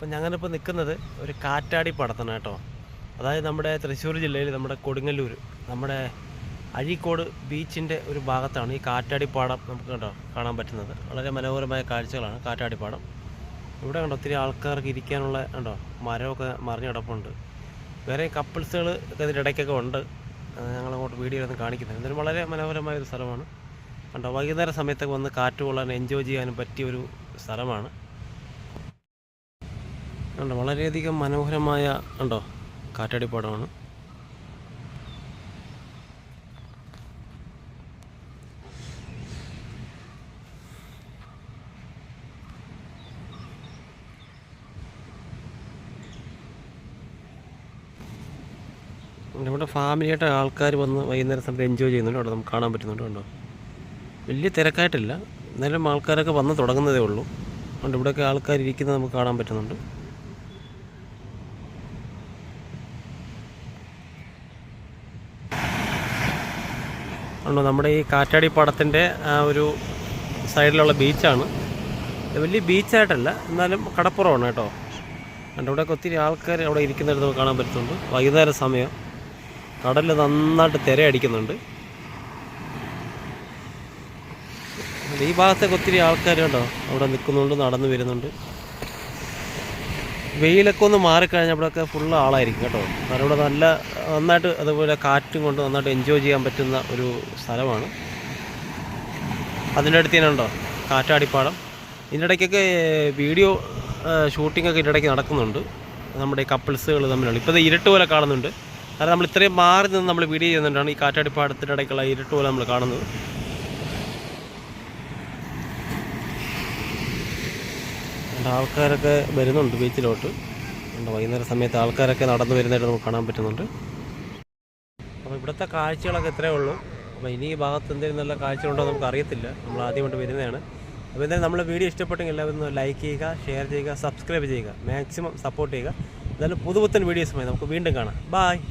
അപ്പം ഞങ്ങളിപ്പോൾ നിൽക്കുന്നത് ഒരു കാറ്റാടി പാടത്താണ് കേട്ടോ. അതായത് നമ്മുടെ തൃശ്ശൂർ ജില്ലയിൽ നമ്മുടെ കൊടുങ്ങല്ലൂർ നമ്മുടെ അഴീക്കോട് ബീച്ചിൻ്റെ ഒരു ഭാഗത്താണ് ഈ കാറ്റാടി പാടം നമുക്ക് കണ്ടോ കാണാൻ പറ്റുന്നത്. വളരെ മനോഹരമായ കാഴ്ചകളാണ് കാറ്റാടി പാടം. ഇവിടെ കണ്ടോ ഒത്തിരി ആൾക്കാർക്ക് ഇരിക്കാനുള്ള കണ്ടോ മരമൊക്കെ മറിഞ്ഞ് കിടപ്പുണ്ട്. വേറെ കപ്പിൾസുകൾ ഒക്കെ ഇതിൻ്റെ ഇടയ്ക്കൊക്കെ ഉണ്ട്. ഞങ്ങളങ്ങോട്ട് വീഡിയോയിലൊന്നും കാണിക്കുന്നത്. എന്തായാലും വളരെ മനോഹരമായ ഒരു സ്ഥലമാണ് കണ്ടോ. വൈകുന്നേര സമയത്തൊക്കെ വന്ന് കാറ്റ് കൊള്ളാൻ എൻജോയ് ചെയ്യാനും പറ്റിയ ഒരു സ്ഥലമാണ് കണ്ടോ. വളരെയധികം മനോഹരമായ കണ്ടോ കാറ്റാടി പാടമാണ്. ഇവിടെ ഫാമിലിയായിട്ട് ആൾക്കാർ വന്ന് വൈകുന്നേരം സമയത്ത് എൻജോയ് ചെയ്യുന്നുണ്ട്. അവിടെ നമുക്ക് കാണാൻ പറ്റുന്നുണ്ട് കണ്ടോ. വലിയ തിരക്കായിട്ടില്ല, എന്നാലും ആൾക്കാരൊക്കെ വന്ന് തുടങ്ങുന്നതേ ഉള്ളൂ. അതുകൊണ്ട് ഇവിടെയൊക്കെ ആൾക്കാർ ഇരിക്കുന്നത് നമുക്ക് കാണാൻ പറ്റുന്നുണ്ട്. ഉണ്ടോ നമ്മുടെ ഈ കാറ്റാടി പാടത്തിൻ്റെ ആ ഒരു സൈഡിലുള്ള ബീച്ചാണ്. വലിയ ബീച്ചായിട്ടല്ല, എന്നാലും കടപ്പുറമാണ് കേട്ടോ. അതുകൊണ്ട് ഇവിടെയൊക്കെ ഒത്തിരി ആൾക്കാർ അവിടെ ഇരിക്കുന്നിടത്ത് നമുക്ക് കാണാൻ പറ്റുന്നുണ്ട്. വൈകുന്നേര സമയം കടലിൽ നന്നായിട്ട് തിരയടിക്കുന്നുണ്ട്. ഈ ഭാഗത്തൊക്കെ ഒത്തിരി ആൾക്കാർ കേട്ടോ അവിടെ നിൽക്കുന്നുണ്ട്, നടന്നു വരുന്നുണ്ട്. വെയിലൊക്കെ ഒന്ന് മാറിക്കഴിഞ്ഞാൽ ഇവിടെയൊക്കെ ഫുള്ള് ആളായിരിക്കും കേട്ടോ. കാരണം ഇവിടെ നന്നായിട്ട് അതുപോലെ കാറ്റും കൊണ്ട് നന്നായിട്ട് എൻജോയ് ചെയ്യാൻ പറ്റുന്ന ഒരു സ്ഥലമാണ്. അതിൻ്റെ അടുത്ത് തന്നെ ഉണ്ടോ കാറ്റാടിപ്പാടം. ഇതിൻ്റെ ഇടയ്ക്കൊക്കെ വീഡിയോ ഷൂട്ടിങ്ങൊക്കെ ഇതിൻ്റെ ഇടയ്ക്ക് നടക്കുന്നുണ്ട്. നമ്മുടെ ഈ കപ്പിൾസുകൾ തമ്മിലാണ്. ഇപ്പോൾ ഇത് ഇരുട്ട് പോലെ കാണുന്നുണ്ട്. കാരണം നമ്മൾ ഇത്രയും മാറി നിന്ന് നമ്മൾ വീഡിയോ ചെയ്യുന്നുണ്ടാണ് ഈ കാറ്റാടിപ്പാടത്തിൻ്റെ ഇടയ്ക്കുള്ള ഇരുട്ട് പോലെ നമ്മൾ കാണുന്നത്. ആൾക്കാരൊക്കെ വരുന്നുണ്ട് ബീച്ചിലോട്ട്. വൈകുന്നേര സമയത്ത് ആൾക്കാരൊക്കെ നടന്നു വരുന്നതായിട്ട് നമുക്ക് കാണാൻ പറ്റുന്നുണ്ട്. അപ്പോൾ ഇവിടുത്തെ കാഴ്ചകളൊക്കെ ഇത്രയേ ഉള്ളൂ. അപ്പോൾ ഇനി ഈ ഭാഗത്ത് എന്തെങ്കിലും നല്ല കാഴ്ചകളുണ്ടോ നമുക്ക് അറിയത്തില്ല. നമ്മൾ ആദ്യം കൊണ്ട് വരുന്നതാണ്. അപ്പോൾ എന്തായാലും നമ്മളെ വീഡിയോ ഇഷ്ടപ്പെട്ടെങ്കിൽ എല്ലാവരും ഒന്ന് ലൈക്ക് ചെയ്യുക, ഷെയർ ചെയ്യുക, സബ്സ്ക്രൈബ് ചെയ്യുക, മാക്സിമം സപ്പോർട്ട് ചെയ്യുക. എന്തായാലും പുതുപുത്തൻ വീഡിയോസുമായി നമുക്ക് വീണ്ടും കാണാം. ബായ്.